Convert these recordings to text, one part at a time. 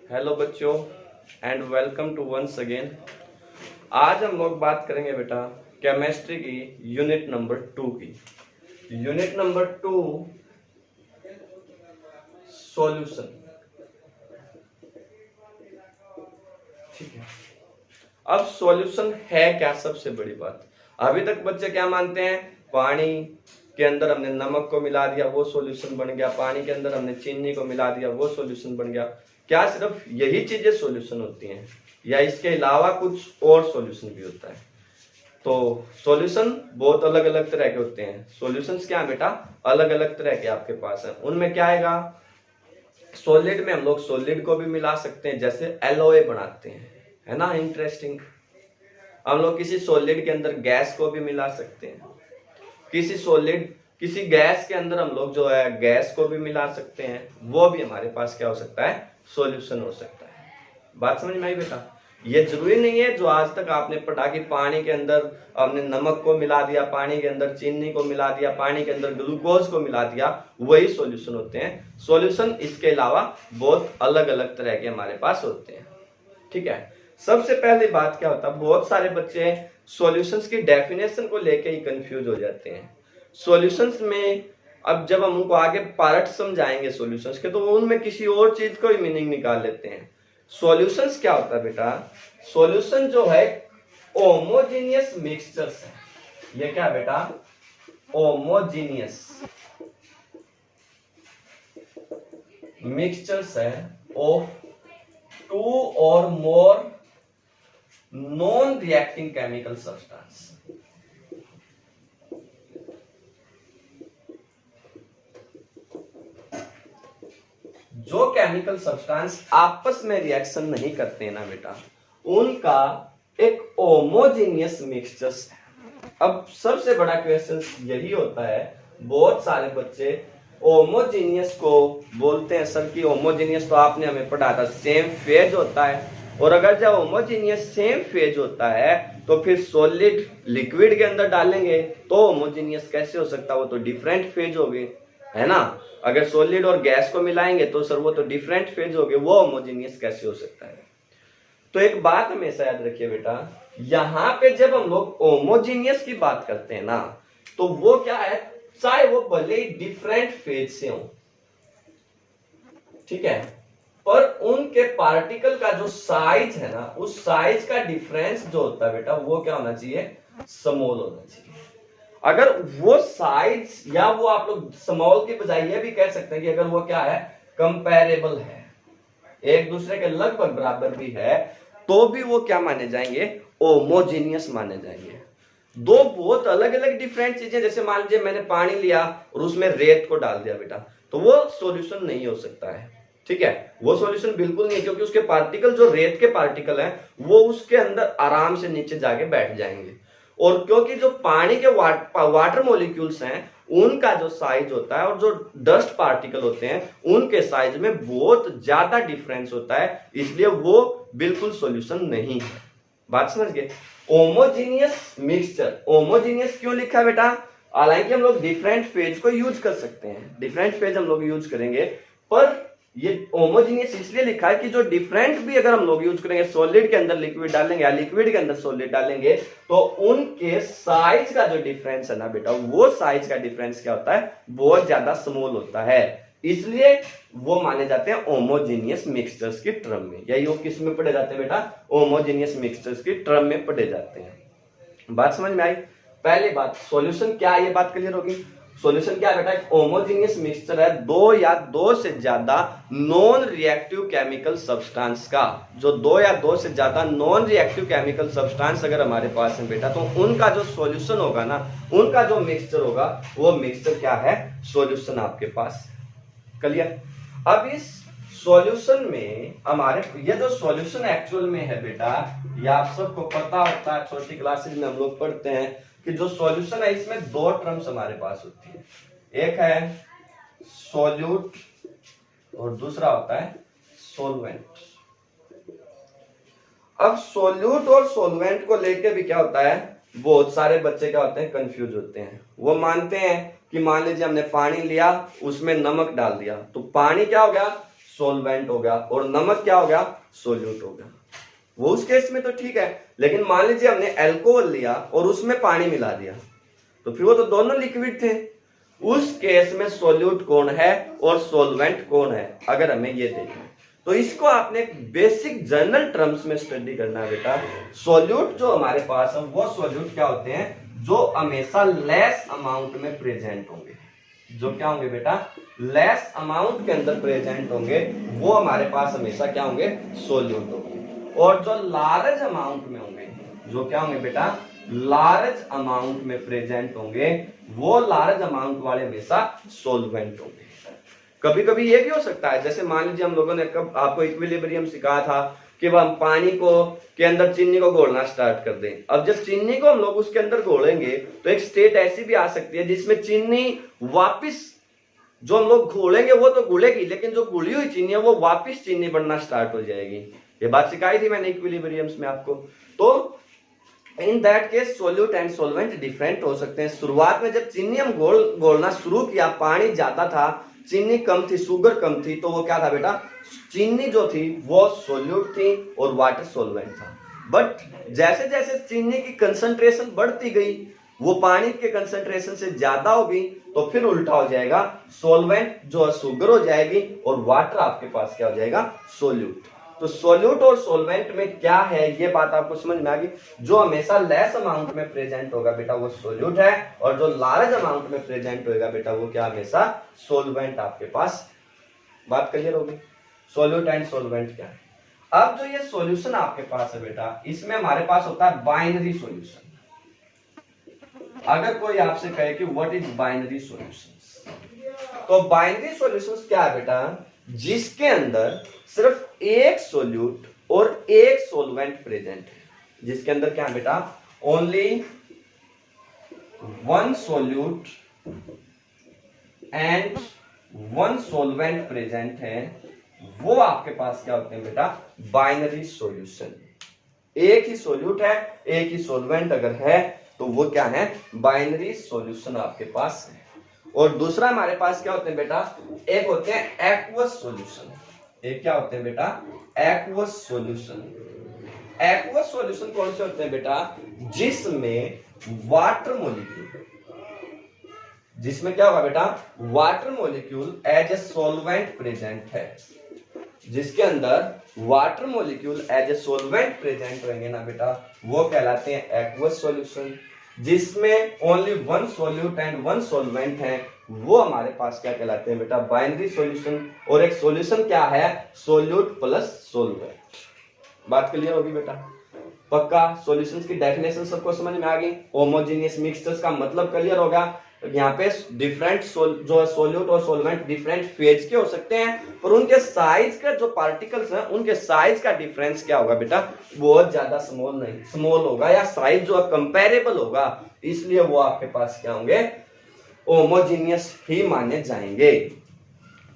Hello बच्चों and welcome to once again. आज हम लोग बात करेंगे बेटा केमिस्ट्री की यूनिट नंबर 2 की। Unit number 2 solution. ठीक है, अब सॉल्यूशन है क्या? सबसे बड़ी बात, अभी तक बच्चे क्या मानते हैं, पानी के अंदर हमने नमक को मिला दिया वो सॉल्यूशन बन गया, पानी के अंदर हमने चीनी को मिला दिया वो सॉल्यूशन बन गया। क्या सिर्फ यही चीजें सॉल्यूशन होती हैं या इसके अलावा कुछ और सॉल्यूशन भी होता है? तो सॉल्यूशन बहुत अलग अलग तरह के होते हैं। सॉल्यूशंस क्या है बेटा? अलग अलग तरह के आपके पास है। उनमें क्या आएगा, सॉलिड में हम लोग सॉलिड को भी मिला सकते हैं, जैसे एलओए बनाते हैं, है ना, इंटरेस्टिंग। हम लोग किसी सॉलिड के अंदर गैस को भी मिला सकते हैं, किसी गैस के अंदर हम लोग जो है गैस को भी मिला सकते हैं, वो भी हमारे पास क्या हो सकता है, सॉल्यूशन हो सकता है। बात समझ में आई बेटा? ये जरूरी नहीं है जो आज तक आपने पढ़ा कि पानी के अंदर हमने नमक को मिला दिया, पानी के अंदर चीनी को मिला दिया, पानी के अंदर ग्लूकोज को मिला दिया, वही सॉल्यूशन होते हैं। सॉल्यूशन इसके अलावा बहुत अलग अलग तरह के हमारे पास होते हैं। ठीक है, सबसे पहली बात क्या होता है, बहुत सारे बच्चे सॉल्यूशंस की डेफिनेशन को लेके ही कंफ्यूज हो जाते हैं। सॉल्यूशंस में अब जब हम उनको आगे पार्ट समझाएंगे सॉल्यूशंस के, तो वो उनमें किसी और चीज को ही मीनिंग निकाल लेते हैं। सॉल्यूशंस क्या होता है बेटा? सॉल्यूशन जो है होमोजेनियस मिक्सचर्स है। ये क्या बेटा? होमोजेनियस मिक्सचर्स है ऑफ टू और more non reacting chemical substance. जो केमिकल सब्सटेंस आपस में रिएक्शन नहीं करते हैं ना बेटा, उनका एक होमोजेनियस मिक्सचर्स है। अब सबसे बड़ा क्वेश्चन यही होता है, बहुत सारे बच्चे होमोजेनियस को बोलते हैं सर कि होमोजेनियस तो आपने हमें पढ़ा था सेम फेज होता है, और अगर जब होमोजेनियस सेम फेज होता है तो फिर सॉलिड लिक्विड के अंदर डालेंगे तो होमोजेनियस कैसे हो सकता है, वो तो डिफरेंट फेज हो गए, है ना। अगर सॉलिड और गैस को मिलाएंगे तो सर वो तो डिफरेंट फेज हो गए, वो होमोजेनियस कैसे हो सकता है? तो एक बात हमेशा याद रखिए बेटा, यहां पे जब हम लोग होमोजेनियस की बात करते हैं ना, तो वो क्या है, चाहे वो भले ही डिफरेंट फेज से हो, ठीक है, पर उनके पार्टिकल का जो साइज है ना, उस साइज का डिफरेंस जो होता है बेटा, वो क्या होना चाहिए, स्मॉल होना चाहिए। अगर वो साइज या वो आप लोग स्मॉल की बजाय ये भी कह सकते हैं कि अगर वो क्या है, कंपैरेबल है, एक दूसरे के लगभग बराबर भी है, तो भी वो क्या माने जाएंगे, होमोजेनियस माने जाएंगे। दो बहुत अलग अलग डिफरेंट चीजें, जैसे मान लीजिए मैंने पानी लिया और उसमें रेत को डाल दिया बेटा, तो वो सॉल्यूशन नहीं हो सकता है। ठीक है, वो सॉल्यूशन बिल्कुल नहीं है, क्योंकि उसके पार्टिकल जो रेत के पार्टिकल हैं वो उसके अंदर आराम से नीचे जाके बैठ जाएंगे, और क्योंकि जो पानी के वाटर मॉलिक्यूल्स हैं उनका जो साइज होता है और जो डस्ट पार्टिकल होते हैं उनके साइज में बहुत ज्यादा डिफरेंस होता है, इसलिए वो बिल्कुल सॉल्यूशन नहीं है। बात समझ गए? होमोजेनियस मिक्सचर, होमोजेनियस क्यों लिखा है बेटा? हालांकि हम लोग डिफरेंट फेज को यूज कर सकते हैं, डिफरेंट फेज हम लोग यूज करेंगे, पर ये होमोजेनियस इसलिए लिखा है कि जो डिफरेंट भी अगर हम लोग यूज करेंगे, सॉलिड के अंदर लिक्विड डालेंगे या लिक्विड के अंदर सॉलिड डालेंगे, तो उनके साइज का जो डिफरेंस है ना बेटा, वो साइज का डिफरेंस क्या होता है, बहुत ज्यादा स्मॉल होता है, इसलिए वो माने जाते हैं होमोजेनियस मिक्सचर्स की टर्म में। यही वो किस में पढ़े जाते हैं बेटा? होमोजेनियस मिक्सचर्स की टर्म में पढ़े जाते हैं। बात समझ में आई? पहली बात, सॉल्यूशन क्या है, ये बात क्लियर होगी। सॉल्यूशन क्या है बेटा? एक होमोजेनियस मिक्सचर है दो या दो से ज्यादा नॉन रिएक्टिव केमिकल सब्सटेंस का। जो दो या दो से ज्यादा नॉन रिएक्टिव केमिकल सब्सटेंस अगर हमारे पास है बेटा, तो उनका जो सॉल्यूशन होगा ना, उनका जो मिक्सचर होगा, वो मिक्सचर क्या है, सॉल्यूशन आपके पास। क्लियर? अब इस सॉल्यूशन में हमारे ये जो सॉल्यूशन एक्चुअल में है बेटा, ये आप सबको पता होता है, छोटी क्लासेज में हम लोग पढ़ते हैं कि जो सॉल्यूशन है इसमें दो टर्म्स हमारे पास होती है, एक है सॉल्यूट और दूसरा होता है सॉल्वेंट। अब सॉल्यूट और सॉल्वेंट को लेके भी क्या होता है, बहुत सारे बच्चे क्या होते हैं, कंफ्यूज होते हैं। वो मानते हैं कि मान लीजिए हमने पानी लिया, उसमें नमक डाल दिया, तो पानी क्या हो गया, सोलवेंट हो गया और नमक क्या हो गया, सोल्यूट हो गया। वो उस केस में तो ठीक है, लेकिन मान लीजिए हमने अल्कोहल लिया और उसमें पानी मिला दिया, तो फिर वो तो दोनों लिक्विड थे। उस केस में सोल्यूट कौन है और सोलवेंट कौन है, अगर हमें ये देखना है तो इसको आपने बेसिक जनरल टर्म्स में स्टडी करना है बेटा। सोल्यूट जो हमारे पास है वो सोल्यूट क्या होते हैं, जो हमेशा लेस अमाउंट में प्रेजेंट होंगे। जो क्या होंगे बेटा, लेस अमाउंट के अंदर प्रेजेंट होंगे, वो हमारे पास हमेशा क्या होंगे, सोल्यूट होंगे। और जो लार्ज अमाउंट में होंगे, जो क्या होंगे बेटा, लार्ज अमाउंट में प्रेजेंट होंगे, वो लार्ज अमाउंट वाले हमेशा सोलवेंट होंगे। कभी कभी ये भी हो सकता है, जैसे मान लीजिए हम लोगों ने कब आपको इक्विलिब्रियम सिखाया था कि हम पानी को के अंदर चीनी को घोलना स्टार्ट कर दें। अब जब चीनी को हम लोग उसके अंदर घोलेंगे तो एक स्टेट ऐसी भी आ सकती है जिसमें चीनी वापस, जो हम लोग घोलेंगे वो तो घुलेगी, लेकिन जो घुली हुई चीनी है वो वापस चीनी बनना स्टार्ट हो जाएगी। ये बात सिखाई थी मैंने इक्विलिब्रियम्स में आपको। तो in that case solute and solvent different हो सकते हैं। शुरुआत में जब चीनी हम घोलना शुरू किया, पानी ज्यादा था, चीनी कम थी, शुगर कम थी, तो वो क्या था बेटा, चीनी जो थी वो सोल्यूट थी और वाटर सोलवेंट था। बट जैसे जैसे चीनी की कंसंट्रेशन बढ़ती गई, वो पानी के कंसंट्रेशन से ज्यादा होगी, तो फिर उल्टा हो जाएगा, सोलवेंट जो शुगर हो जाएगी और वाटर आपके पास क्या हो जाएगा, सोल्यूट। तो सोल्यूट और सोलवेंट में क्या है, ये बात आपको समझ में आ गई। जो हमेशा लेस अमाउंट में प्रेजेंट होगा बेटा वो सोल्यूट है, और जो लार्ज अमाउंट में प्रेजेंट होगा बेटा वो क्या, हमेशा सोलवेंट आपके पास। बात क्लियर होगी, सोल्यूट एंड सोलवेंट क्या है। अब जो ये सॉल्यूशन आपके पास है बेटा, इसमें हमारे पास होता है बाइनरी सॉल्यूशन। अगर कोई आपसे कहे कि व्हाट इज बाइनरी सॉल्यूशंस, तो बाइनरी सॉल्यूशंस क्या है बेटा, जिसके अंदर सिर्फ एक सोल्यूट और एक सोलवेंट प्रेजेंट है। जिसके अंदर क्या है बेटा, only one solute and one solvent present है, वो आपके पास क्या होते हैं बेटा, बाइनरी सॉल्यूशन। एक ही सोल्यूट है, एक ही सोलवेंट अगर है तो वो क्या है, बाइनरी सॉल्यूशन आपके पास है। और दूसरा हमारे पास क्या होते हैं बेटा, एक होते हैं एक्वस सॉल्यूशन। एक क्या होते हैं बेटा, एक्वस सॉल्यूशन। एक्वस सॉल्यूशन कौन से होते हैं बेटा, जिसमें वाटर मॉलिक्यूल, जिसमें क्या होगा बेटा, water molecule as a solvent present है। जिसके अंदर water molecule as a solvent present रहेंगे ना बेटा, वो कहलाते हैं एक्वस सॉल्यूशन। जिसमें only one solute and one solvent है, वो हमारे पास क्या कहलाते हैं बेटा, बाइनरी सॉल्यूशन। और एक सॉल्यूशन क्या है, सोल्यूट प्लस सोलवेंट। बात क्लियर होगी बेटा, पक्का। सॉल्यूशंस की डेफिनेशन सबको समझ में आ गई। होमोजेनियस मिक्सचर्स का मतलब क्लियर होगा। यहाँ पे डिफरेंट जो सोल्यूट और सोलवेंट डिफरेंट फेज के हो सकते हैं, पर उनके साइज का जो पार्टिकल्स हैं, उनके साइज का डिफरेंस क्या होगा बेटा, बहुत ज्यादा स्मॉल नहीं, स्मॉल होगा, या साइज जो है कंपेरेबल होगा, इसलिए वो आपके पास क्या होंगे, होमोजेनियस ही माने जाएंगे।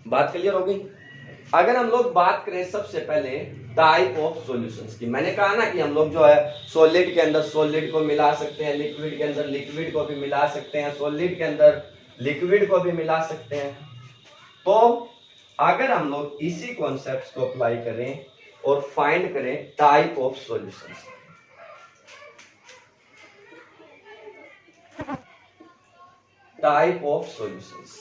बात क्लियर होगी। अगर हम लोग बात करें सबसे पहले टाइप ऑफ सॉल्यूशंस की, मैंने कहा ना कि हम लोग जो है सॉलिड के अंदर सॉलिड को मिला सकते हैं, लिक्विड के अंदर लिक्विड को भी मिला सकते हैं, सॉलिड के अंदर लिक्विड को भी मिला सकते हैं। तो अगर हम लोग इसी कॉन्सेप्ट को अप्लाई करें और फाइंड करें type of solutions, type of solutions,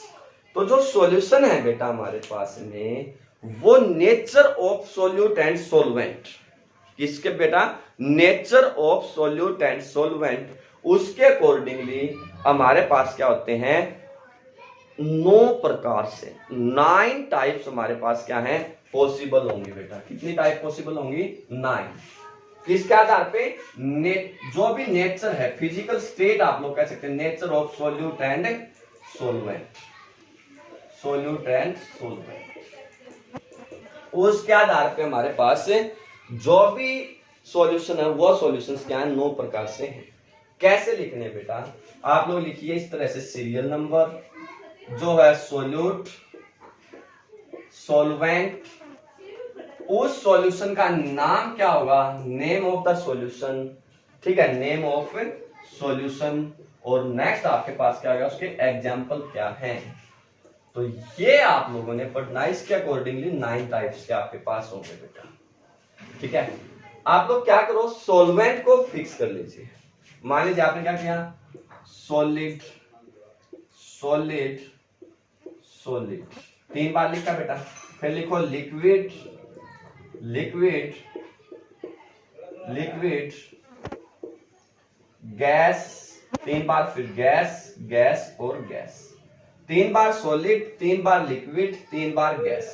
तो जो सॉल्यूशन है बेटा हमारे पास में, वो nature of solute and solvent, किसके बेटा, nature of solute and solvent, उसके अकॉर्डिंगली हमारे पास क्या होते हैं, 9 प्रकार से 9 टाइप्स हमारे पास क्या है, पॉसिबल होंगी बेटा। कितनी टाइप पॉसिबल होंगी, 9। किसके आधार पे, जो भी नेचर है, फिजिकल स्टेट आप लोग कह सकते हैं, nature of solute and solvent, solute and solvent, उसके आधार पे हमारे पास जो भी सॉल्यूशन है वो सॉल्यूशंस क्या है, 9 प्रकार से हैं। कैसे लिखने बेटा, आप लोग लिखिए इस तरह से, सीरियल नंबर, जो है सोल्यूट, सॉल्वेंट, उस सॉल्यूशन का नाम क्या होगा, नेम ऑफ द सॉल्यूशन, ठीक है, नेम ऑफ सॉल्यूशन, और नेक्स्ट आपके पास क्या होगा, उसके एग्जाम्पल क्या हैं। तो ये आप लोगों ने पढ़ना, इसके अकॉर्डिंगली 9 टाइप्स के आपके पास होंगे बेटा। ठीक है, आप लोग क्या करो, सॉल्वेंट को फिक्स कर लीजिए। मान लीजिए आपने क्या किया, सॉलिड सॉलिड सॉलिड 3 बार लिखा बेटा, फिर लिखो लिक्विड लिक्विड लिक्विड गैस 3 बार, फिर गैस गैस और गैस, 3 बार सॉलिड, 3 बार लिक्विड, 3 बार गैस।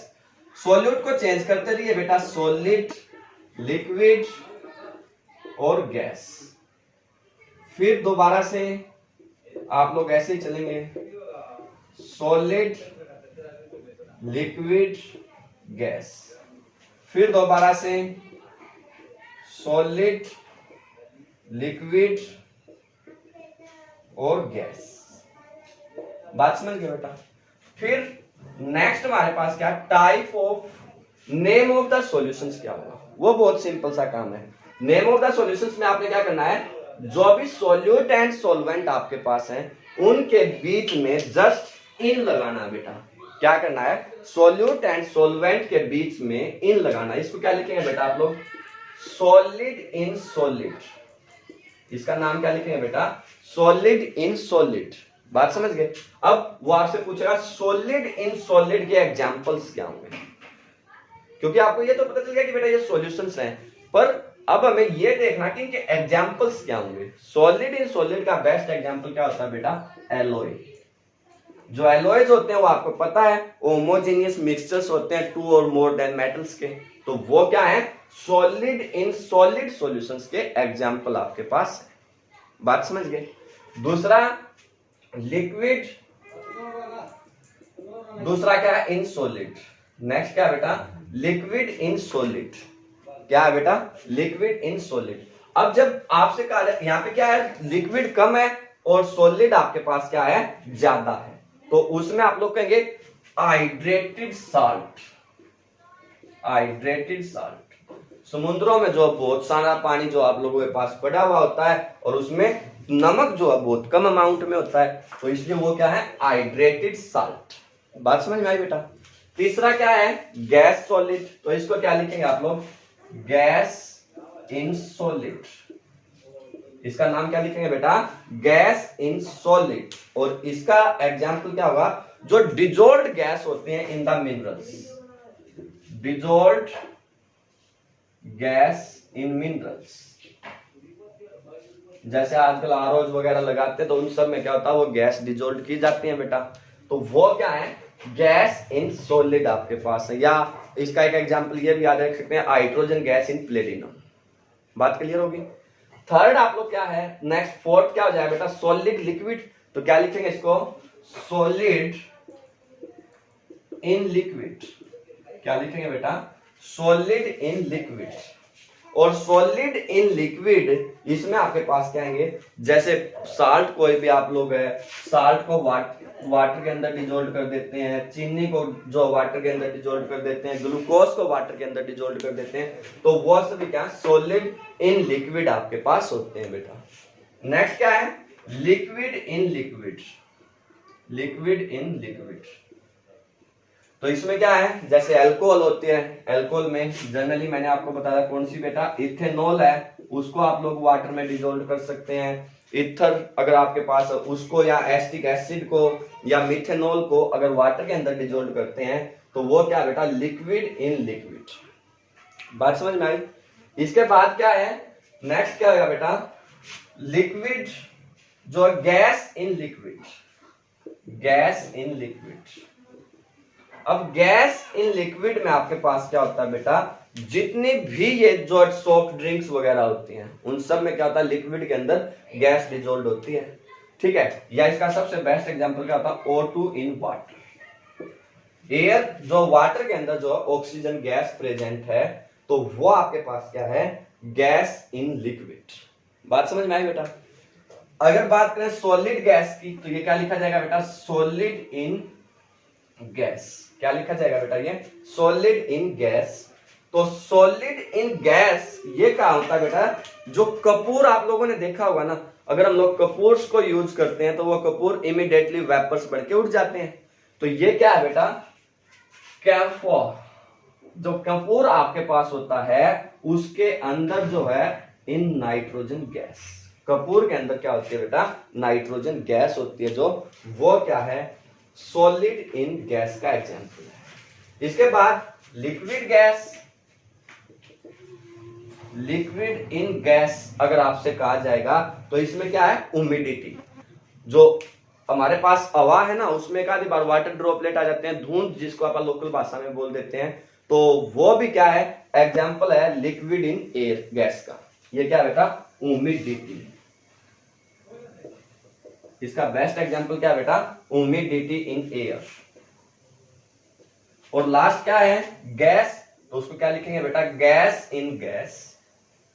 सॉल्यूट को चेंज करते रहिए बेटा, सॉलिड लिक्विड और गैस। फिर दोबारा से आप लोग ऐसे ही चलेंगे, सॉलिड लिक्विड गैस, फिर दोबारा से सॉलिड लिक्विड और गैस। बात समझ गए बेटा। फिर नेक्स्ट हमारे पास क्या, type of, name of the solutions क्या होगा, वो बहुत सिंपल सा काम है। नेम ऑफ द सॉल्यूशंस में आपने क्या करना है, जो भी सॉल्यूट एंड सॉल्वेंट आपके पास हैं उनके बीच में जस्ट इन लगाना बेटा। क्या करना है, सॉल्यूट एंड सॉल्वेंट के बीच में इन लगाना। इसको क्या लिखेंगे बेटा आप लोग, सॉलिड इन सॉलिड। इसका नाम क्या लिखेंगे बेटा, सॉलिड इन सॉलिड। बात समझ गए। अब वो आपसे पूछेगा सॉलिड इन सॉलिड के एग्जांपल्स क्या होंगे, क्योंकि आपको ये तो पता चल गया कि बेटा ये सॉल्यूशंस हैं, पर अब हमें ये देखना कि इनके एग्जांपल्स क्या होंगे। सॉलिड इन सॉलिड का बेस्ट एग्जांपल क्या होता है बेटा, एलॉय। जो एलॉयज होते हैं वो आपको पता है होमोजेनियस मिक्सचर्स होते हैं 2 और मोर देन मेटल्स के, तो वो क्या है, सॉलिड इन सॉलिड सॉल्यूशंस के एग्जांपल आपके पास है। बात समझ गए। दूसरा लिक्विड, दूसरा क्या है, इन सॉलिड। नेक्स्ट क्या है बेटा, लिक्विड इन सॉलिड। क्या है बेटा, लिक्विड इन सॉलिड। अब जब आपसे कहा जाए यहां पे क्या है, लिक्विड कम है और सॉलिड आपके पास क्या है, ज्यादा है, तो उसमें आप लोग कहेंगे हाइड्रेटेड साल्ट। हाइड्रेटेड साल्ट, समुद्रों में जो बहुत सारा पानी जो आप लोगों के पास पड़ा हुआ होता है और उसमें नमक जो है बहुत कम अमाउंट में होता है, तो इसलिए वो क्या है, हाइड्रेटेड साल्ट। बात समझ में आई बेटा। तीसरा क्या है, गैस सॉलिड, तो इसको क्या लिखेंगे आप लोग, गैस इन सॉलिड। इसका नाम क्या लिखेंगे बेटा, गैस इन सॉलिड। और इसका एग्जांपल क्या होगा, जो डिजोल्व्ड गैस होते हैं in the minerals, dissolved gas in minerals. जैसे आजकल आरओज वगैरह लगाते हैं तो उन सब में क्या होता है, वो गैस डिजोल्व की जाती है बेटा, तो वो क्या है, गैस इन सॉलिड आपके पास है। या इसका एक एग्जांपल ये भी याद रख सकते हैं, हाइड्रोजन गैस इन प्लेटिनम। बात क्लियर होगी। थर्ड आप लोग क्या है, नेक्स्ट फोर्थ क्या हो जाएगा बेटा, सॉलिड लिक्विड, तो क्या लिखेंगे इसको, सॉलिड इन लिक्विड। क्या लिखेंगे बेटा, सॉलिड इन लिक्विड। और सॉलिड इन लिक्विड इसमें आपके पास क्या आएंगे, जैसे साल्ट, कोई भी आप लोग है साल्ट को वाटर के अंदर डिजोल्व कर देते हैं, चीनी को जो वाटर के अंदर डिजोल्व कर देते हैं, ग्लूकोज को वाटर के अंदर डिजोल्व कर देते हैं, तो वो सभी क्या, सॉलिड इन लिक्विड आपके पास होते हैं बेटा। नेक्स्ट क्या है, liquid in liquid. Liquid in liquid, तो इसमें क्या है, जैसे अल्कोहल होती है, अल्कोहल में जनरली मैंने आपको बताया कौन सी बेटा, इथेनॉल है, उसको आप लोग वाटर में डिजोल्व कर सकते हैं। ईथर अगर आपके पास है उसको, या एसिटिक एसिड को या मिथेनॉल को अगर वाटर के अंदर डिजोल्व करते हैं तो वो क्या बेटा, लिक्विड इन लिक्विड। बात समझ में आई। इसके बाद क्या है, नेक्स्ट क्या होगा बेटा, लिक्विड जो gas in liquid. Gas in liquid. अब गैस इन लिक्विड में आपके पास क्या होता है बेटा, जितनी भी ये जो सॉफ्ट ड्रिंक्स वगैरह होती हैं उन सब में क्या होता है, लिक्विड के अंदर गैस डिजोल्व होती है। ठीक है, या इसका सबसे बेस्ट एग्जांपल क्या होता है, O2 इन वाटर। एयर जो वाटर के अंदर जो ऑक्सीजन गैस प्रेजेंट है, तो वो आपके पास क्या है, गैस इन लिक्विड। बात समझ में आई बेटा। अगर बात करें सॉलिड गैस की, तो ये क्या लिखा जाएगा बेटा, सॉलिड इन गैस। क्या लिखा जाएगा बेटा, ये सॉलिड इन गैस। तो सॉलिड इन गैस ये क्या होता है बेटा, जो कपूर आप लोगों ने देखा होगा ना, अगर हम लोग कपूर्स को यूज करते हैं तो वो कपूर इमीडिएटली वेपर्स बन के उठ जाते हैं। तो ये क्या है बेटा, कैम्फोर। जो कैम्फोर आपके पास होता है उसके अंदर जो है इन नाइट्रोजन गैस, कपूर के अंदर क्या होती है बेटा, नाइट्रोजन गैस होती है, जो वो क्या है, सॉलिड इन गैस का एग्जांपल है। इसके बाद liquid gas, liquid in gas अगर आपसे कहा जाएगा तो इसमें क्या है, ह्यूमिडिटी। जो हमारे पास हवा है ना, उसमें एक आधी बार वाटर ड्रॉपलेट आ जाते हैं, धुंध जिसको आप लोकल भाषा में बोल देते हैं, तो वो भी क्या है, एग्जाम्पल है लिक्विड इन एयर गैस का। ये क्या है बेटा, ह्यूमिडिटी। इसका बेस्ट एग्जाम्पल क्या है बेटा, ह्यूमिडिटी इन एयर। और लास्ट क्या है, गैस, तो उसको क्या लिखेंगे बेटा, गैस इन गैस।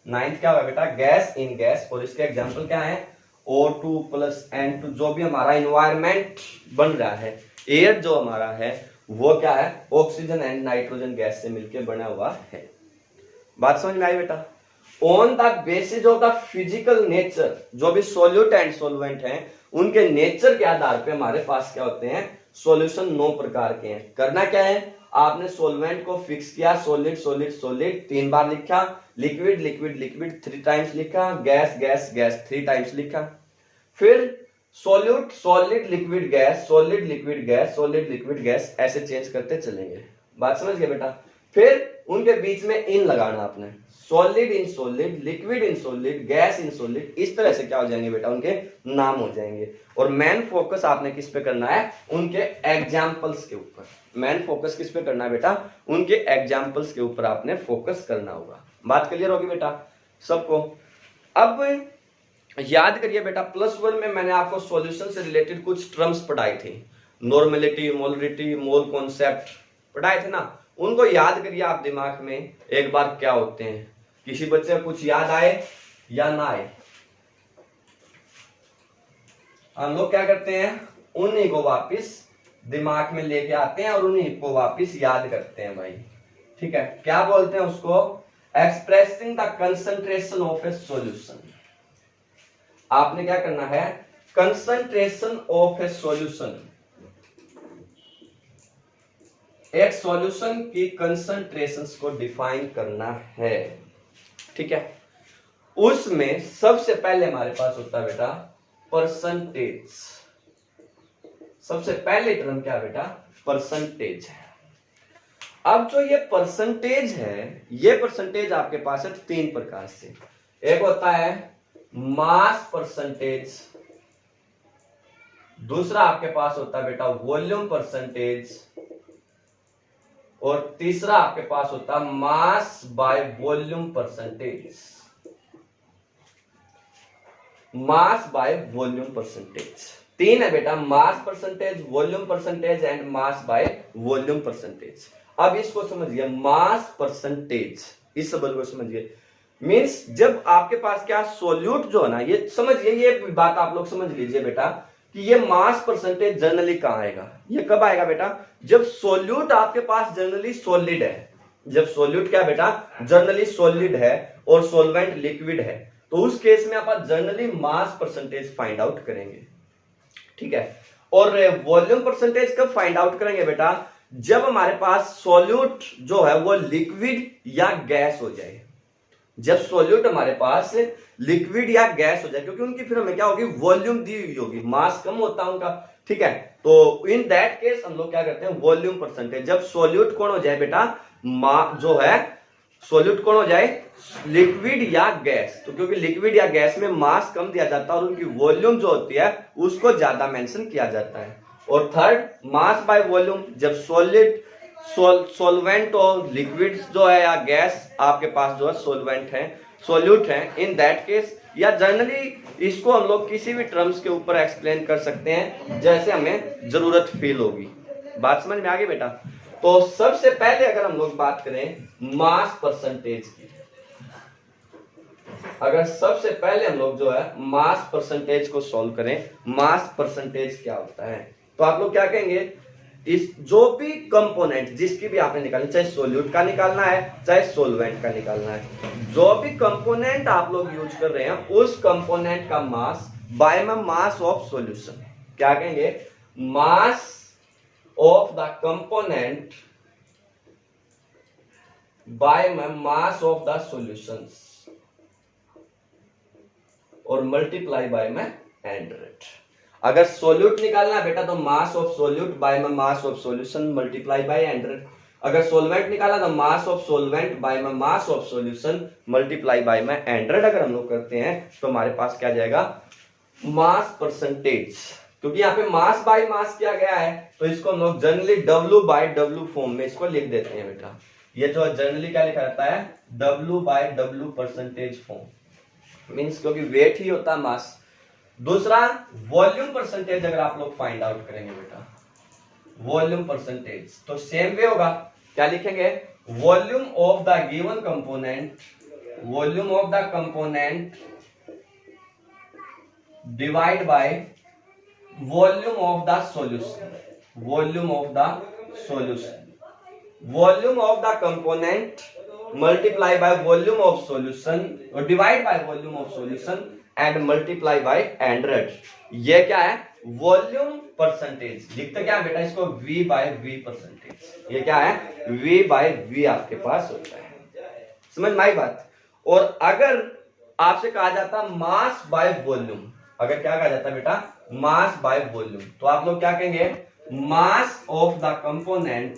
9th क्या हुआ बेटा, गैस इन गैस। और इसके एग्जाम्पल क्या है, O2 प्लस N2। जो भी हमारा इन्वायरमेंट बन रहा है, एयर जो हमारा है वो क्या है, ऑक्सीजन एंड नाइट्रोजन गैस से मिलकर बना हुआ है। बात समझ में आई बेटा। On the basis of the physical nature, जो भी सॉल्यूट एंड सॉल्वेंट हैं उनके नेचर के आधार पे हमारे पास क्या होते हैं, सॉल्यूशन 9 प्रकार के हैं। करना क्या है, आपने सॉल्वेंट को फिक्स किया, सॉलिड सॉलिड सॉलिड 3 बार लिखा, लिक्विड लिक्विड लिक्विड 3 टाइम्स लिखा, गैस गैस गैस 3 टाइम्स लिखा, फिर solute solid liquid gas, solid liquid gas, solid liquid gas, ऐसे चेंज करते चलेंगे। बात समझ गए बेटा। फिर उनके बीच में इन लगाना आपने, solid in solid, liquid in solid, gas in solid, इस तरह से क्या हो जाएंगे बेटा, उनके नाम हो जाएंगे। और मेन फोकस आपने किस पे करना है, उनके एग्जाम्पल्स के ऊपर। मेन फोकस किस पे करना है बेटा, उनके एग्जाम्पल्स के ऊपर आपने फोकस करना होगा। बात क्लियर होगी बेटा सबको। अब याद करिए बेटा, +1 में मैंने आपको सॉल्यूशन से रिलेटेड कुछ टर्म्स पढ़ाई थी, नॉर्मेलिटी, मोलरिटी, मोल कॉन्सेप्ट पढ़ाए थे ना, उनको याद करिए आप दिमाग में एक बार क्या होते हैं। किसी बच्चे को कुछ याद आए या ना आए, हम लोग क्या करते हैं, उन्हीं को वापस दिमाग में लेके आते हैं और उन्हीं को वापस याद करते हैं भाई। ठीक है, क्या बोलते हैं उसको, expressing the concentration of A solution. आपने क्या करना है, कंसंट्रेशन ऑफ ए सॉल्यूशन, एक सॉल्यूशन की कंसंट्रेशंस को डिफाइन करना है। ठीक है, उसमें सबसे पहले हमारे पास होता है बेटा परसेंटेज। सबसे पहले टर्म क्या है बेटा, परसेंटेज है। अब जो ये परसेंटेज है, ये परसेंटेज आपके पास है 3 प्रकार से। एक होता है मास परसेंटेज, दूसरा आपके पास होता है बेटा वॉल्यूम परसेंटेज, और तीसरा आपके पास होता है mass by volume percentage. Mass by volume percentage 3 है बेटा, mass percentage, volume percentage and mass by volume percentage. अब इसको समझिए, मास परसेंटेज, इस शब्द को समझिए, मीन्स जब आपके पास क्या सोल्यूट जो है ना, ये समझिए, ये बात आप लोग समझ लीजिए बेटा कि ये मास परसेंटेज जनरली कहां आएगा, ये कब आएगा बेटा, जब सोल्यूट आपके पास जनरली सॉलिड है। जब सोल्यूट क्या बेटा, जनरली सॉलिड है और सॉल्वेंट लिक्विड है, तो उस केस में आप generally mass percentage find out करेंगे। ठीक है, और वॉल्यूम परसेंटेज कब फाइंड आउट करेंगे बेटा, जब हमारे पास सॉल्यूट जो है वो लिक्विड या गैस हो जाए। जब सॉल्यूट हमारे पास लिक्विड या गैस हो जाए, क्योंकि उनकी फिर हमें क्या होगी, वॉल्यूम दी हुई होगी, मास कम होता है उनका। ठीक है, तो इन दैट केस हम लोग क्या करते हैं, वॉल्यूम परसेंटेज। जब सॉल्यूट कौन हो जाए बेटा, जो है सॉल्यूट कौन हो जाए, लिक्विड या गैस, तो क्योंकि लिक्विड या गैस में मास कम दिया जाता है और उनकी वॉल्यूम जो होती है उसको ज्यादा मेंशन किया जाता है। और थर्ड, मास बाय वॉल्यूम, जब सॉलिड सॉल्वेंट और लिक्विड जो है या गैस आपके पास जो है सॉल्वेंट है, सॉल्यूट है, इन दैट केस, या जनरली इसको हम लोग किसी भी टर्म्स के ऊपर एक्सप्लेन कर सकते हैं जैसे हमें जरूरत फील होगी। बात समझ में आ गई बेटा। तो सबसे पहले अगर हम लोग बात करें मास परसेंटेज की, अगर सबसे पहले हम लोग जो है मास परसेंटेज को सॉल्व करें, मास परसेंटेज क्या होता है, तो आप लोग क्या कहेंगे, इस जो भी कंपोनेंट जिसकी भी आपने निकालना, चाहे सोल्यूट का निकालना है चाहे सोलवेंट का निकालना है, जो भी कंपोनेंट आप लोग यूज कर रहे हैं उस कंपोनेंट का मास बाय में मास ऑफ सॉल्यूशन, क्या कहेंगे, mass of the component by mass of the solutions और मल्टीप्लाई बाय 100। अगर सोल्यूट निकालना है बेटा तो मास of solute by mass of solution multiply by 100। अगर सोलवेंट निकाला तो mass of solvent by mass of solution multiply by 100। अगर हम लोग करते हैं तो हमारे पास क्या जाएगा, मास परसेंटेज, क्योंकि यहाँ पे मास बाय मास किया गया है तो इसको हम लोग generally W by W form में इसको लिख देते हैं बेटा। ये जो जनरली क्या लिखा जाता है, W by W percentage form, means क्योंकि वेट ही होता है मास। दूसरा वॉल्यूम परसेंटेज अगर आप लोग फाइंड आउट करेंगे बेटा, वॉल्यूम परसेंटेज तो सेम वे होगा, क्या लिखेंगे, volume of the given component, volume of the component divide by volume of the solution, volume of the solution, volume of the component multiply by volume of solution और divide by volume of solution and multiply by 100। ये क्या है, volume percentage. लिखते क्या है बेटा इसको, V bye V percentage. ये क्या है, V बाय V आपके पास होता है। समझ में आई बात। और अगर आपसे कहा जाता मास बाय वॉल्यूम, अगर क्या कहा जाता बेटा, मास बाय वॉल्यूम, तो आप लोग क्या कहेंगे, मास ऑफ द कंपोनेंट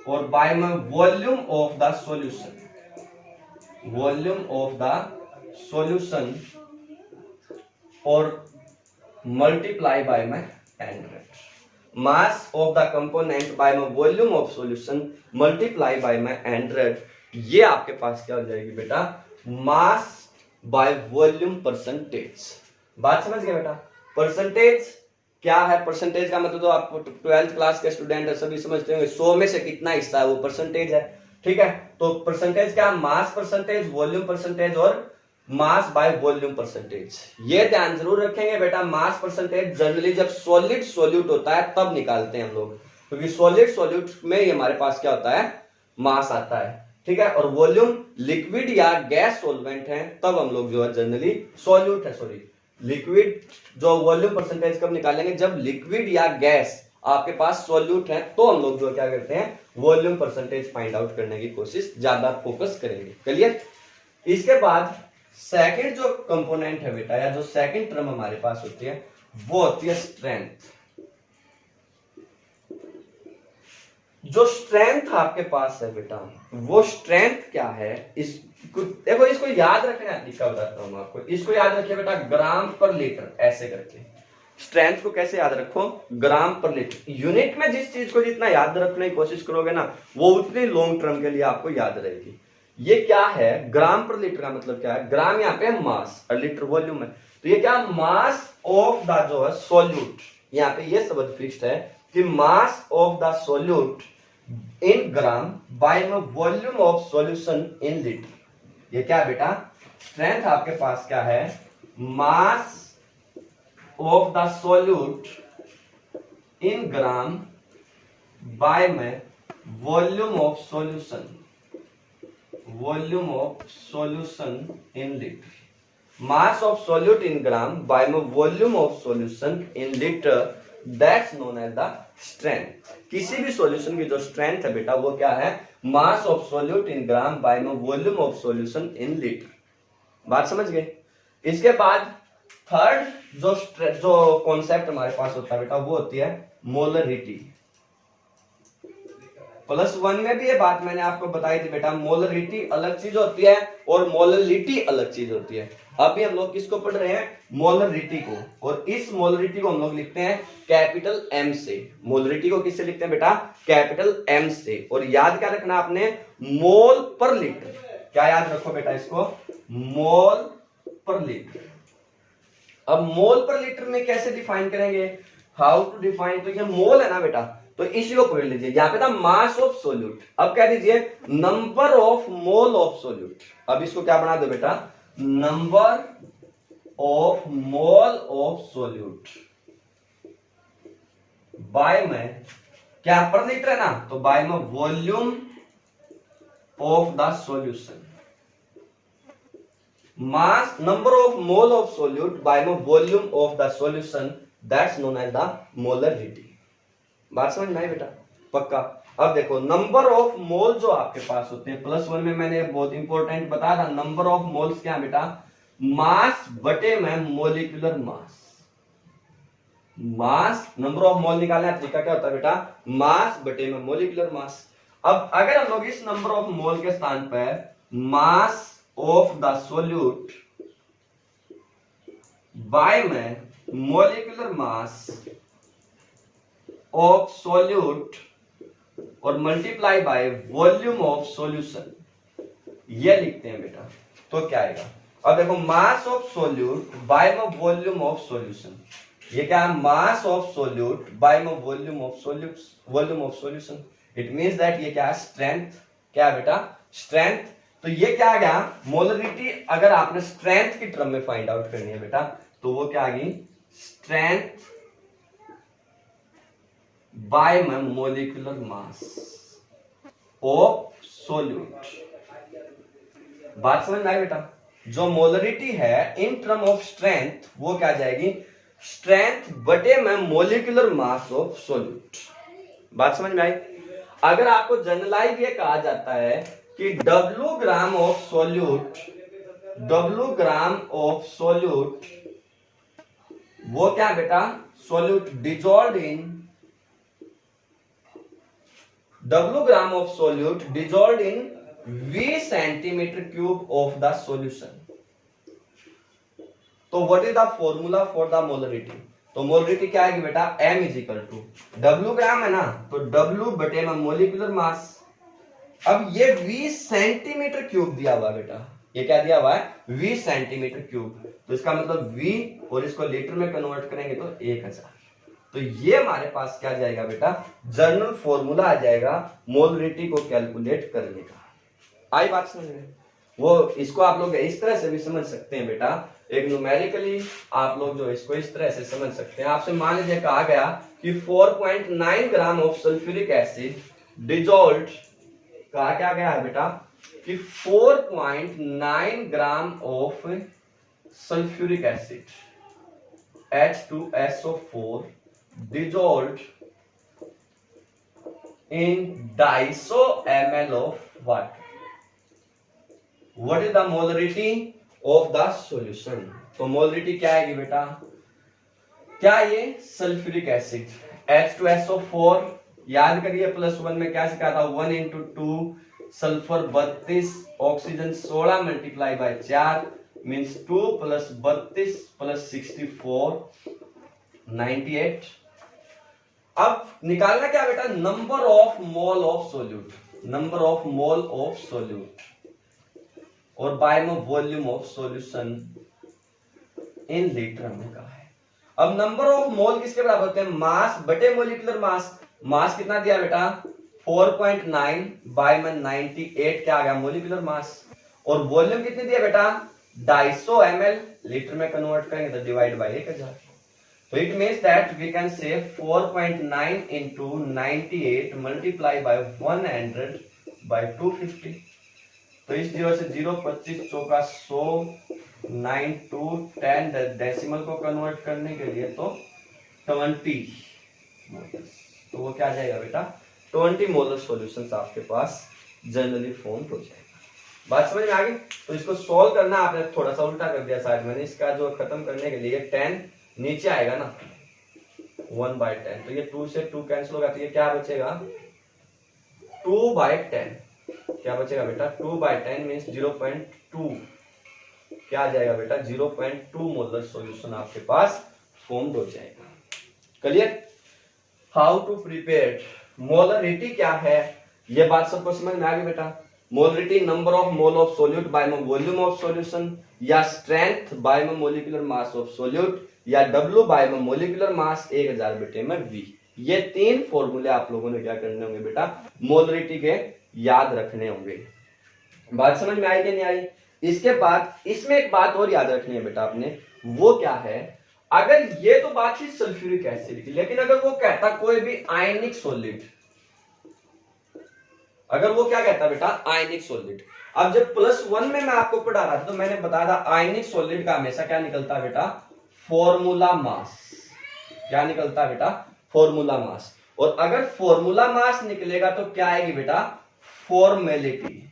और by volume of the solution, volume of the solution और multiply by 100। Mass of the component by volume of solution multiply by 100। ये आपके पास क्या हो जाएगी बेटा, मास बाय वॉल्यूम परसेंटेज। बात समझ गए बेटा। परसेंटेज क्या है, परसेंटेज का मतलब तो आप 12th क्लास के स्टूडेंट है सभी समझते होंगे, 100 में से कितना हिस्सा है वो परसेंटेज है। ठीक है, तो परसेंटेज क्या, मास परसेंटेज, वॉल्यूम परसेंटेज और मास बाय वॉल्यूम परसेंटेज। ये ध्यान जरूर रखेंगे बेटा, मास परसेंटेज जनरली जब सॉलिड सॉल्यूट होता है तब निकालते हैं हम लोग, क्योंकि सॉलिड सॉल्यूट में ये हमारे पास क्या होता है, मास आता है। ठीक है, और वॉल्यूम लिक्विड या गैस सॉल्वेंट है तब हम लोग जो है जनरली सॉल्यूट है, सॉरी लिक्विड, जो वॉल्यूम परसेंटेज कब निकालेंगे, जब लिक्विड या गैस आपके पास सॉल्यूट है तो हम लोग जो क्या करते हैं, वॉल्यूम परसेंटेज फाइंड आउट करने की कोशिश ज्यादा फोकस करेंगे। क्लियर। इसके बाद सेकंड जो कंपोनेंट है बेटा, या जो सेकंड टर्म हमारे पास होती है वो होती है स्ट्रेंथ। जो स्ट्रेंथ आपके पास है बेटा, वो स्ट्रेंथ क्या है, देखो इसको याद रखना है, तरीका बताता हूं आपको। इसको याद रखिए बेटा, ग्राम पर लीटर, ऐसे करके। स्ट्रेंथ को कैसे याद रखो, ग्राम पर लीटर। यूनिट में जिस चीज को जितना याद रखने की कोशिश करोगे ना, वो उतनी लॉन्ग टर्म के लिए आपको याद रहेगी। ये क्या है, ग्राम पर लीटर का मतलब क्या है, ग्राम यहाँ पे मास और लीटर वॉल्यूम है, तो ये क्या, मास ऑफ द जो है सॉल्यूट। यहाँ पे ये शब्द फिक्स्ड है कि mass of the solute in gram by volume of solution in litre. ये क्या है बेटा, स्ट्रेंथ आपके पास क्या है, mass of the solute in gram by volume of solution, volume of solution in litre. Mass of solute in gram by volume of solution in litre, that's known as the strength. किसी भी solution की जो strength है बेटा वो क्या है, mass of solute in gram by volume of solution in litre. बात समझ गए। इसके बाद थर्ड जो कॉन्सेप्ट हमारे पास होता है बेटा वो होती है मोलरिटी। +1 में भी ये बात मैंने आपको बताई थी बेटा, मोलरिटी अलग चीज होती है और मोलरिटी अलग चीज होती है। अभी हम लोग किसको पढ़ रहे हैं, मोलरिटी को, और इस मोलरिटी को हम लोग लिखते हैं कैपिटल M से। मोलरिटी को किससे लिखते हैं बेटा, कैपिटल M से। और याद क्या रखना आपने, मोल पर लीटर। क्या याद रखो बेटा इसको, मोल पर लीटर। अब मोल पर लीटर में कैसे डिफाइन करेंगे, हाउ टू डिफाइन, तो ये मोल है ना बेटा, तो इसी को पढ़ लीजिए। यहाँ पे था मास ऑफ सोल्यूट, अब कह दीजिए number of mole of solute. अब इसको क्या बना दो बेटा, number of mole of solute by में क्या पर लीटर है ना, तो बाय में volume of the solution. Mass number of mole of solute by में volume of the solution, that's known as the molarity. बात समझ में आई बेटा? पक्का। अब देखो नंबर ऑफ मोल जो आपके पास होते हैं, +1 में मैंने बहुत इंपॉर्टेंट बताया था, नंबर ऑफ मोल्स क्या बेटा? मास बटे में molecular mass. Mass, number of मोल निकालने का तरीका क्या होता है बेटा? मास बटे में मोलिकुलर मास। अब अगर हम लोग इस नंबर ऑफ मोल के स्थान पर mass of the solute by में मोलिकुलर मास ऑफ सोल्यूट और multiply by volume of solution, ये लिखते हैं बेटा, तो क्या आएगा? अब देखो मास ऑफ सोल्यूट बाय में वॉल्यूम ऑफ सॉल्यूशन, ये क्या है? मास ऑफ सोल्यूट बाय में volume of solution. It means that ये क्या है? स्ट्रेंथ। क्या है बेटा? स्ट्रेंथ। तो ये क्या आ गया? मोलरिटी अगर आपने स्ट्रेंथ की टर्म में फाइंड आउट करनी है बेटा, तो वो क्या आ गई? Strength by molecular mass of solute. बात समझ में आई बेटा? जो मोलरिटी है इन टर्म ऑफ स्ट्रेंथ, वो क्या जाएगी? स्ट्रेंथ बटे में मोलिकुलर मास ऑफ सोल्यूट। बात समझ में आई? अगर आपको जनरलाइज ये कहा जाता है कि W ग्राम ऑफ सोल्यूट, वो क्या बेटा? Solute dissolved in W gram of solute dissolved in V centimetre cube of the solution. तो what is the formula for the molarity? तो मोलरिटी क्या आएगी बेटा? M is equal to W gram है ना, तो W बटे में मोलिकुलर मास। अब ये V सेंटीमीटर क्यूब दिया हुआ बेटा, ये क्या दिया हुआ है? V centimetre cube. तो इसका मतलब V, और इसको लीटर में कन्वर्ट करेंगे तो 1000। तो ये हमारे पास क्या जाएगा बेटा? जनरल फॉर्मूला आ जाएगा मोलरिटी को कैलकुलेट करने का। आई बात समझ में? वो इसको आप लोग इस तरह से भी समझ सकते हैं बेटा, एक न्यूमेरिकली आप लोग जो इसको इस तरह से समझ सकते हैं। आपसे मान लीजिए कहा गया कि 4.9 gram of sulphuric acid dissolved, कहा क्या गया है बेटा? कि 4.9 gram of sulphuric acid H2SO4 dissolved in 250 ml of water. What is the molarity of the solution? तो मोलरिटी क्या आएगी बेटा? क्या ये सल्फ्यूरिक एसिड H2SO4, याद करिए +1 में क्या सिखाया था? 1 into 2 sulphur 32, oxygen 16 multiply by 4 means 2 + 32 + 64 98। अब निकालना क्या बेटा? Number of mole of solute, number of mole of solute और बाय में volume of solution in litre में कहा है। अब नंबर ऑफ मोल किसके बराबर होते हैं? मास बटे मोलिकुलर मास। मास कितना दिया बेटा? 4.9 बाय में 98, क्या आ गया? Molecular mass. और वॉल्यूम कितनी दिया बेटा? 250 ml, लीटर में कन्वर्ट करेंगे तो डिवाइड बाय 1000। तो it means that we can say 4.9 into 98 multiply by 100 bye 250। तो इस 0 से 0 25 चौका 100 9 2 10 डेसिमल को कन्वर्ट करने के लिए तो 20 मोलर्स। तो वो क्या जाएगा बेटा? 20 मोलर सॉल्यूशंस आपके पास जनरली फॉर्म हो जाएगा। बात समझ में आ गई? तो इसको सॉल्व करना आपने थोड़ा सा उल्टा कर दिया शायद मैंने, इसका जो खत्म करने के लिए 10 नीचे आएगा ना 1/10, तो ये 2 से 2 कैंसिल होगा, तो ये क्या बचेगा? 2/10। क्या बचेगा बेटा? 2/10 मीन्स 0.2। क्या आ जाएगा बेटा? 0.2 मोलर सॉल्यूशन आपके पास फॉर्म हो जाएगा। Clear? How to prepare molarity क्या है, ये बात सबको समझ में आ गई बेटा? Molarity number of mole of solute by volume of solution, या strength by molecular mass of solute, या W बाय मोलिकुलर मास 1000 बटे में V। ये 3 फॉर्मूले आप लोगों ने क्या करने होंगे बेटा? मोलरिटी के याद रखने होंगे। बात समझ में आई कि नहीं आई? इसके बाद इसमें एक बात और याद रखनी है बेटा आपने, वो क्या है? अगर ये तो बात थी सल्फ्यूरिक एसिड की, लेकिन अगर वो कहता कोई भी आयनिक सॉलिड, अगर वो क्या कहता बेटा? आयनिक सॉलिड। अब जब +1 में मैं आपको पढ़ा रहा था तो मैंने बताया था आयनिक सॉलिड का हमेशा क्या निकलता बेटा? फॉर्मूला मास। क्या निकलता है बेटा? फॉर्मूला मास। और अगर फॉर्मूला मास निकलेगा तो क्या आएगी बेटा? फॉर्मेलिटी।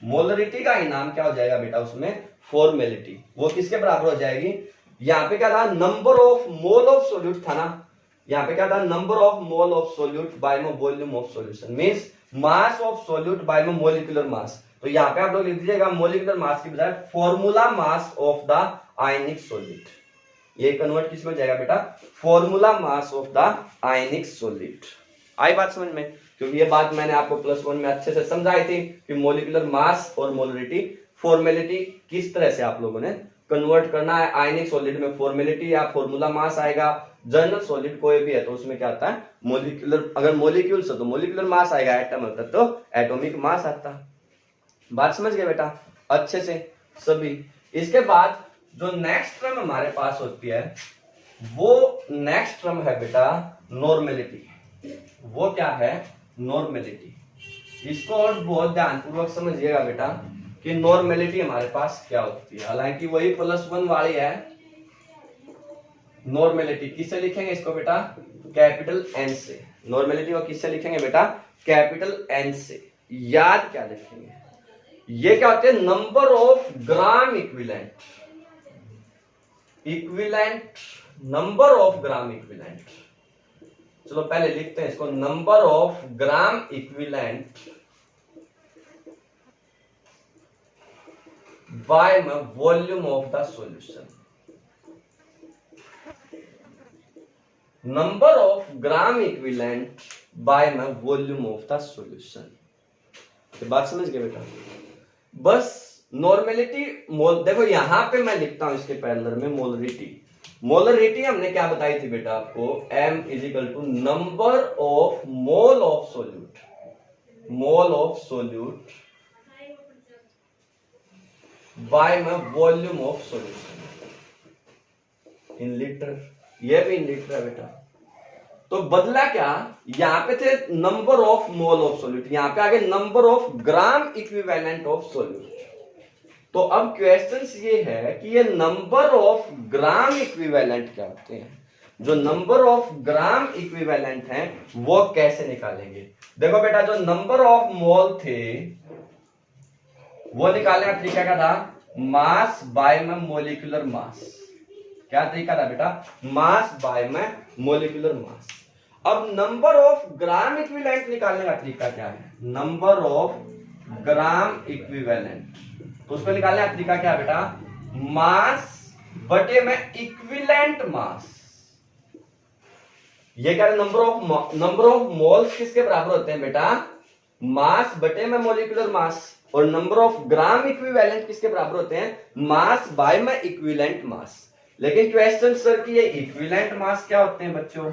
मोलरिटी का इनाम क्या हो जाएगा बेटा? उसमें फॉर्मेलिटी। वो किसके बराबर हो जाएगी? यहाँ पे क्या था? Number of mole of solute था ना, यहाँ पे क्या था? Number of mole of solute by volume of solution, means mass of solute bye molecular मास। तो यहाँ पे आप लोग लिख दीजिएगा मोलिकुलर मास की बजाय formula mass of the ionic solid. ये कन्वर्ट किस में जाएगा बेटा? Formula mass of the ionic solid. आई बात समझ में? क्योंकि ये बात मैंने आपको +1 में अच्छे से समझाई थी कि मोलिकुलर मास और मोलरिटी फॉर्मेलिटी किस तरह से आप लोगों ने कन्वर्ट करना है। आयनिक सॉलिड में फॉर्मेलिटी या फॉर्मूला मास आएगा, जनरल सॉलिड कोई भी है तो उसमें क्या आता है? मोलिकुलर, अगर मोलिक्यूल्स है तो मोलिकुलर मास आएगा, एटम होता तो एटॉमिक मास आता। बात समझ गए बेटा अच्छे से सभी? इसके बाद जो नेक्स्ट टर्म हमारे पास होती है वो नेक्स्ट टर्म है बेटा नॉर्मेलिटी। वो क्या है? नॉर्मेलिटी। इसको और बहुत ध्यानपूर्वक समझिएगा बेटा कि नॉर्मेलिटी हमारे पास क्या होती है। हालांकि वही +1 वाली है नॉर्मेलिटी। किससे लिखेंगे इसको बेटा? कैपिटल एन से। नॉर्मेलिटी को किससे लिखेंगे बेटा? कैपिटल एन से। याद क्या रखेंगे? ये क्या होते हैं? Number of gram equivalent. Number of gram equivalent. चलो पहले लिखते हैं इसको, number of gram equivalent bye volume of the solution. Number of gram equivalent bye volume of the solution. बात समझ गए बेटा? बस नॉर्मेलिटी मोल, देखो यहां पे मैं लिखता हूं इसके पैरेलल में मोलरिटी। मोलरिटी हमने क्या बताई थी बेटा आपको? M = number of mole of solute, mole of solute by volume of solution in litre. ये भी इन लीटर है बेटा। तो बदला क्या? यहां पे थे number of mole of solute, यहां पे आगे number of gram equivalent of solute. तो अब क्वेश्चन ये है कि ये नंबर ऑफ ग्राम इक्विवेलेंट क्या होते हैं? जो नंबर ऑफ ग्राम इक्विवेलेंट हैं वो कैसे निकालेंगे? देखो बेटा जो नंबर ऑफ मोल थे वो निकालने का तरीका क्या था? मास बाय मोलिकुलर मास। क्या तरीका था बेटा? मास बाय मोलिकुलर मास। अब नंबर ऑफ ग्राम इक्विवेलेंट निकालने का तरीका क्या है? Number of gram equivalent. तो उसको निकालने का तरीका क्या है बेटा? मास बटे में इक्विवेलेंट मास। ये क्या है? नंबर ऑफ मोल्स किसके बराबर होते हैं बेटा? मास बटे में मोलिकुलर मास। और नंबर ऑफ ग्राम इक्विवेलेंट किसके बराबर होते हैं? मास बाय में इक्विवेलेंट मास। लेकिन क्वेश्चन सर कि ये इक्विवेलेंट मास क्या होते हैं बच्चों?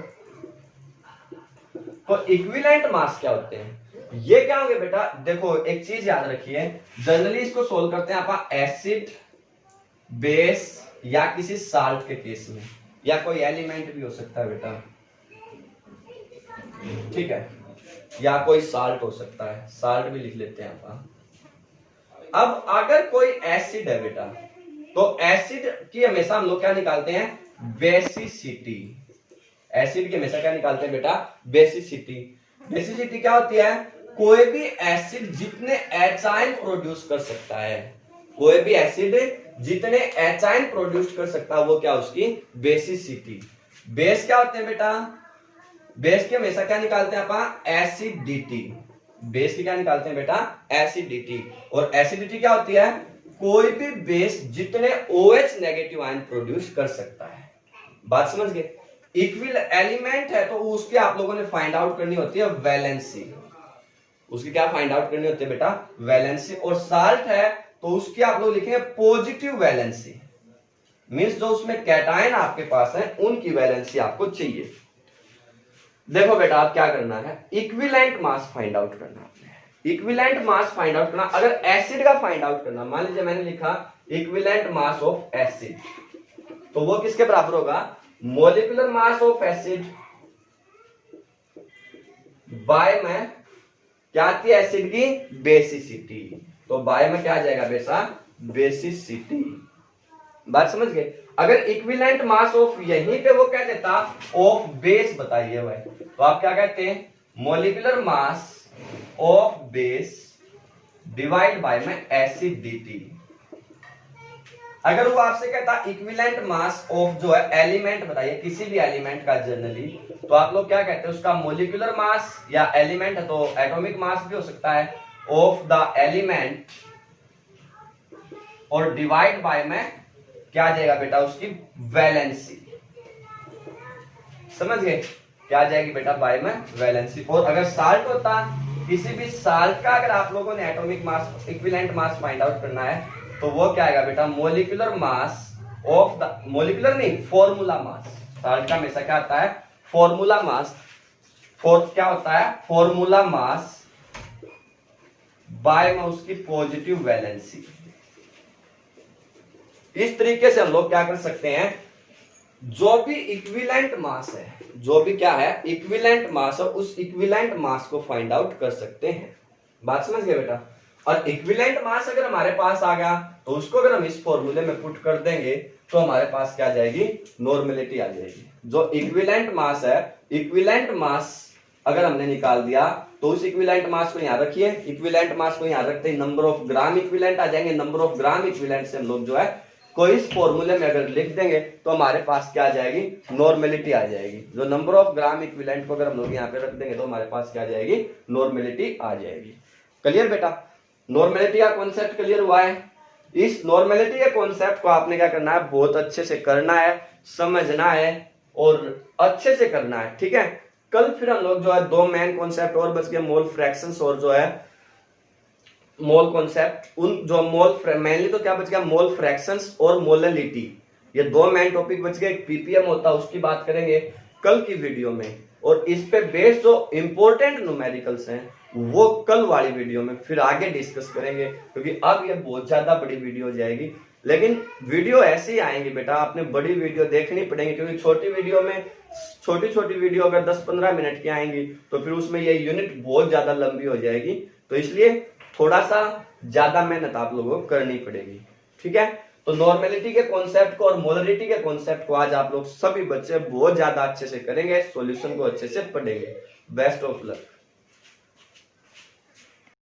तो इक्विवेलेंट मास क्या होते हैं? ये क्या होंगे बेटा? देखो एक चीज याद रखिए, जनरली इसको सोल्व करते हैं आप एसिड, बेस या किसी साल्ट के केस में, या कोई एलिमेंट भी हो सकता है बेटा, ठीक है, या कोई साल्ट हो सकता है, साल्ट भी लिख लेते हैं आप। अब अगर कोई एसिड है बेटा तो एसिड की हमेशा हम लोग क्या निकालते हैं? बेसिसिटी। एसिड की हमेशा क्या निकालते हैं बेटा? बेसिसिटी। बेसिसिटी क्या होती है? कोई भी एसिड जितने एचाइन प्रोड्यूस कर सकता है, कोई भी एसिड जितने एचाइन प्रोड्यूस कर सकता है वो क्या? उसकी बेसिसिटी। बेस क्या होते हैं बेटा? बेस की हमेशा क्या निकालते हैं आप? एसिडिटी। बेस की क्या निकालते हैं बेटा? एसिडिटी। और एसिडिटी क्या होती है? कोई भी बेस जितने OH नेगेटिव आयन प्रोड्यूस कर सकता है। बात समझ गए? इक्विल एलिमेंट है तो उसके आप लोगों ने फाइंड आउट करनी होती है वैलेंसी। उसकी क्या फाइंड आउट करनी होती है बेटा? वैलेंसी। और साल्ट है तो उसकी आप लोग लिखेंगे पॉजिटिव वैलेंसी, मींस जो उसमें कैटायन आपके पास है उनकी वैलेंसी आपको चाहिए। देखो बेटा आप क्या करना है? इक्विवेलेंट मास फाइंड आउट करना है। इक्विवेलेंट मास फाइंड आउट करना, अगर एसिड का फाइंड आउट करना, मान लीजिए मैंने लिखा इक्विवेलेंट मास ऑफ एसिड, तो वो किसके बराबर होगा? Molecular mass of acid by में क्या आती है एसिड की? बेसिसिटी। तो बाय में क्या आ जाएगा बेसा? बेसिसिटी। बात समझ गए? अगर इक्विवेलेंट मास ऑफ यहीं पे वो कह देता ऑफ बेस बताइए भाई, तो आप क्या कहते हैं, molecular mass of base divide by में एसिडिटी। अगर वो आपसे कहता इक्विवेलेंट मास ऑफ जो है एलिमेंट बताइए, किसी भी एलिमेंट का जनरली, तो आप लोग क्या कहते हैं उसका मॉलिक्यूलर मास, या एलिमेंट है तो एटॉमिक मास भी हो सकता है, ऑफ द एलिमेंट, और डिवाइड बाय में क्या आ जाएगा बेटा उसकी वैलेंसी। समझ गए, क्या आ जाएगी बेटा बाय में वैलेंसी। और अगर साल्ट होता, किसी भी साल्ट का अगर आप लोगों ने atomic mass equivalent mass find out करना है, तो वो क्या आएगा बेटा molecular mass of the, molecular नहीं फॉर्मूला मास, साल्ट का हमेशा क्या आता है फॉर्मूला मास, क्या होता है फॉर्मूला मास बाय में उसकी पॉजिटिव वैलेंसी। इस तरीके से हम लोग क्या कर सकते हैं, जो भी इक्विवेलेंट मास है, जो भी क्या है इक्विवेलेंट मास है, उस इक्विवेलेंट मास को फाइंड आउट कर सकते हैं। बात समझ गए बेटा। और इक्विवेलेंट मास अगर हमारे पास आ गया, तो उसको अगर हम इस फॉर्मूले में पुट कर देंगे, तो हमारे पास क्या आ जाएगी नॉर्मेलिटी आ जाएगी। जो इक्विवेलेंट मास है, इक्विवेलेंट मास अगर हमने निकाल दिया, तो उस इक्विवेलेंट मास को यहां रखिए, इक्विवेलेंट मास को यहां रखते ही नंबर ऑफ ग्राम इक्विवेलेंट आ जाएंगे। नंबर ऑफ ग्राम इक्विवेलेंट से हम लोग जो है कोई इस फॉर्मूले में अगर लिख देंगे, तो हमारे पास क्या आ जाएगी नॉर्मेलिटी आ जाएगी। जो नंबर ऑफ ग्राम इक्विवेलेंट को अगर हम लोग यहाँ पे रख देंगे, तो हमारे पास क्या आ जाएगी नॉर्मेलिटी आ जाएगी। क्लियर बेटा, नॉर्मेलिटी का कॉन्सेप्ट क्लियर हुआ है। इस नॉर्मेलिटी के कॉन्सेप्ट को आपने क्या करना है, बहुत अच्छे से करना है, समझना है और अच्छे से करना है, ठीक है। कल फिर हम लोग जो है दो मेन कॉन्सेप्ट और बच गए, मोल फ्रैक्शंस और जो है मोल कॉन्सेप्ट। उन जो मोल मेनली तो क्या बच गया मोल फ्रैक्शंस और मोललिटी, ये दो मेन टॉपिक बच गए। पीपीएम होता है उसकी बात करेंगे कल की वीडियो में, और इस पे बेस्ड जो इंपॉर्टेंट न्यूमेरिकल्स हैं वो कल वाली वीडियो में फिर आगे डिस्कस करेंगे, क्योंकि अब ये बहुत ज्यादा बड़ी वीडियो हो जाएगी। लेकिन वीडियो ऐसे ही आएंगी बेटा, आपने बड़ी वीडियो देखनी पड़ेगी, क्योंकि छोटी वीडियो में छोटी छोटी वीडियो अगर 10-15 मिनट की आएंगी, तो फिर उसमें ये यूनिट बहुत ज्यादा लंबी हो जाएगी। तो इसलिए थोड़ा सा ज्यादा मेहनत आप लोगों को करनी पड़ेगी, ठीक है। तो नॉर्मेलिटी के कॉन्सेप्ट को और मोलरिटी के कॉन्सेप्ट को आज आप लोग सभी बच्चे बहुत ज्यादा अच्छे से करेंगे, सॉल्यूशन को अच्छे से पढ़ेंगे। Best of luck.